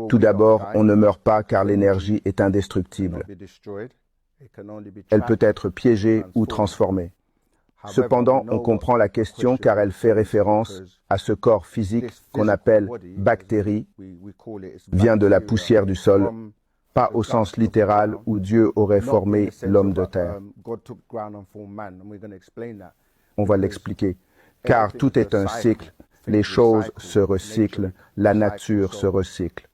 Tout d'abord, on ne meurt pas car l'énergie est indestructible. Elle peut être piégée ou transformée. Cependant, on comprend la question car elle fait référence à ce corps physique qu'on appelle bactérie, vient de la poussière du sol, pas au sens littéral où Dieu aurait formé l'homme de terre. On va l'expliquer. Car tout est un cycle, les choses se recyclent, la nature se recycle.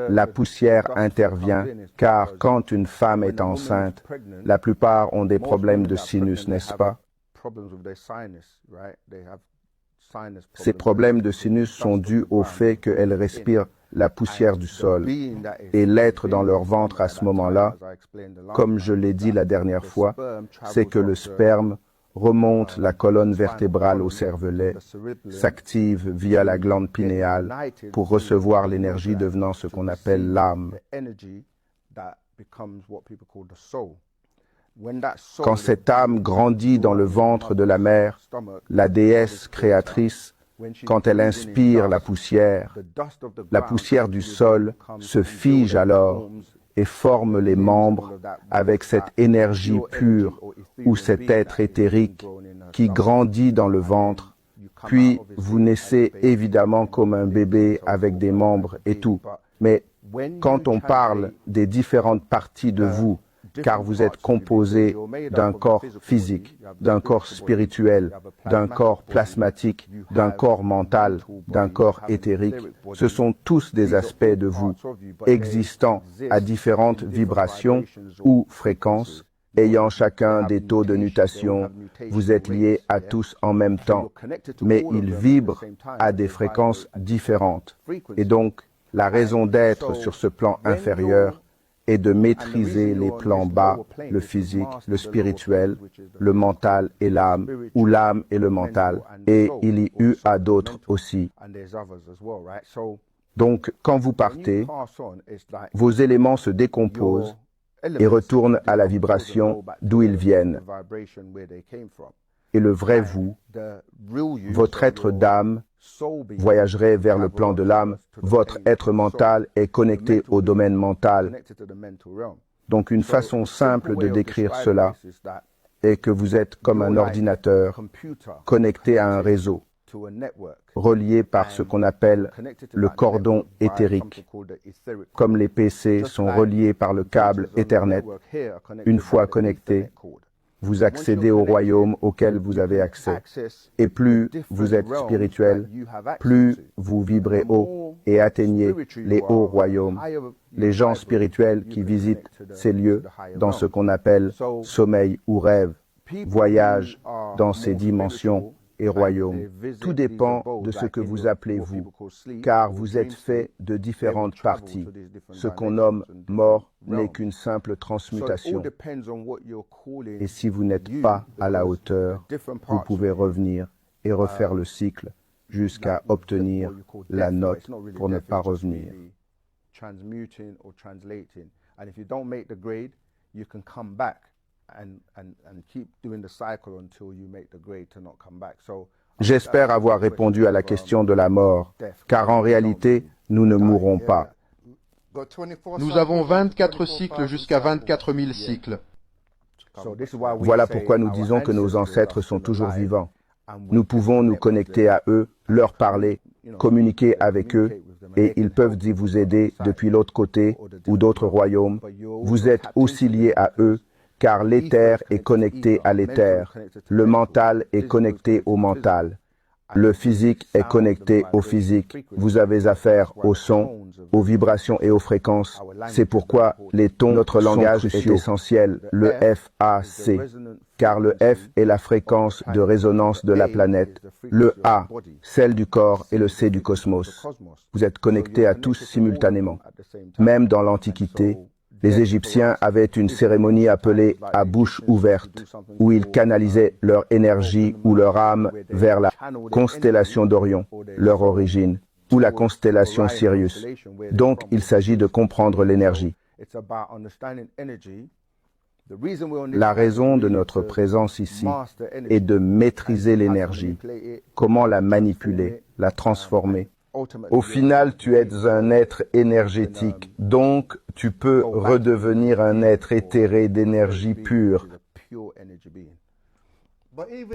La poussière intervient car quand une femme est enceinte, la plupart ont des problèmes de sinus, n'est-ce pas? Ces problèmes de sinus sont dus au fait qu'elles respirent la poussière du sol. Et l'être dans leur ventre à ce moment-là, comme je l'ai dit la dernière fois, c'est que le sperme remonte la colonne vertébrale au cervelet, s'active via la glande pinéale pour recevoir l'énergie devenant ce qu'on appelle l'âme. Quand cette âme grandit dans le ventre de la mère, la déesse créatrice, quand elle inspire la poussière du sol se fige alors et forme les membres avec cette énergie pure ou cet être éthérique qui grandit dans le ventre. Puis vous naissez évidemment comme un bébé avec des membres et tout. Mais quand on parle des différentes parties de vous, car vous êtes composé d'un corps physique, d'un corps spirituel, d'un corps plasmatique, d'un corps mental, d'un corps éthérique. Ce sont tous des aspects de vous, existant à différentes vibrations ou fréquences, ayant chacun des taux de nutation. Vous êtes liés à tous en même temps, mais ils vibrent à des fréquences différentes. Et donc, la raison d'être sur ce plan inférieur et de maîtriser les plans bas, le physique, le spirituel, le mental et l'âme, ou l'âme et le mental. Et il y eut à d'autres aussi. Donc, quand vous partez, vos éléments se décomposent et retournent à la vibration d'où ils viennent. Et le vrai vous, votre être d'âme, voyagerait vers le plan de l'âme. Votre être mental est connecté au domaine mental. Donc une façon simple de décrire cela est que vous êtes comme un ordinateur connecté à un réseau, relié par ce qu'on appelle le cordon éthérique, comme les PC sont reliés par le câble Ethernet. Une fois connectés, vous accédez au royaume auquel vous avez accès. Et plus vous êtes spirituel, plus vous vibrez haut et atteignez les hauts royaumes. Les gens spirituels qui visitent ces lieux dans ce qu'on appelle sommeil ou rêve, voyagent dans ces dimensions et royaumes. Tout dépend de ce que vous appelez vous, car vous êtes fait de différentes parties. Ce qu'on nomme mort n'est qu'une simple transmutation. Et si vous n'êtes pas à la hauteur, vous pouvez revenir et refaire le cycle jusqu'à obtenir la note pour ne pas revenir. J'espère avoir répondu à la question de la mort, car en réalité, nous ne mourrons pas. Nous avons 24 cycles jusqu'à 24 000 cycles. Voilà pourquoi nous disons que nos ancêtres sont toujours vivants. Nous pouvons nous connecter à eux, leur parler, communiquer avec eux, et ils peuvent vous aider depuis l'autre côté ou d'autres royaumes. Vous êtes aussi liés à eux, car l'éther est connecté à l'éther, le mental est connecté au mental, le physique est connecté au physique. Vous avez affaire au son, aux vibrations et aux fréquences. C'est pourquoi les tons, notre langage est essentiel, le FAC, car le F est la fréquence de résonance de la planète, le A, celle du corps et le C du cosmos. Vous êtes connectés à tous simultanément. Même dans l'Antiquité, les Égyptiens avaient une cérémonie appelée « à bouche ouverte », où ils canalisaient leur énergie ou leur âme vers la constellation d'Orion, leur origine, ou la constellation Sirius. Donc, il s'agit de comprendre l'énergie. La raison de notre présence ici est de maîtriser l'énergie, comment la manipuler, la transformer, Au final, tu es un être énergétique, donc tu peux redevenir un être éthéré d'énergie pure.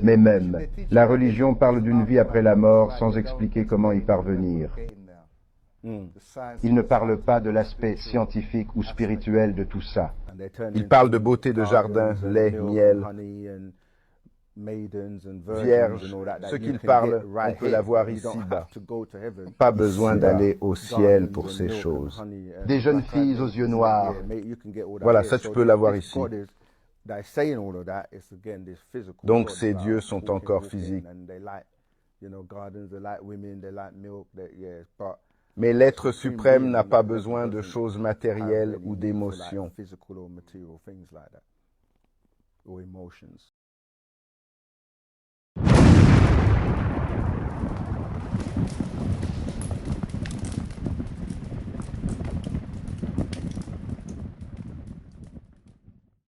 Mais même, la religion parle d'une vie après la mort sans expliquer comment y parvenir. Il ne parle pas de l'aspect scientifique ou spirituel de tout ça. Il parle de beauté de jardin, lait, miel, vierge. Ce qu'il parle, on peut l'avoir ici-bas. Pas besoin d'aller au ciel pour ces choses. Des jeunes filles aux yeux noirs. Voilà, ça tu peux l'avoir ici. Donc ces dieux sont encore physiques. Mais l'être suprême n'a pas besoin de choses matérielles ou d'émotions.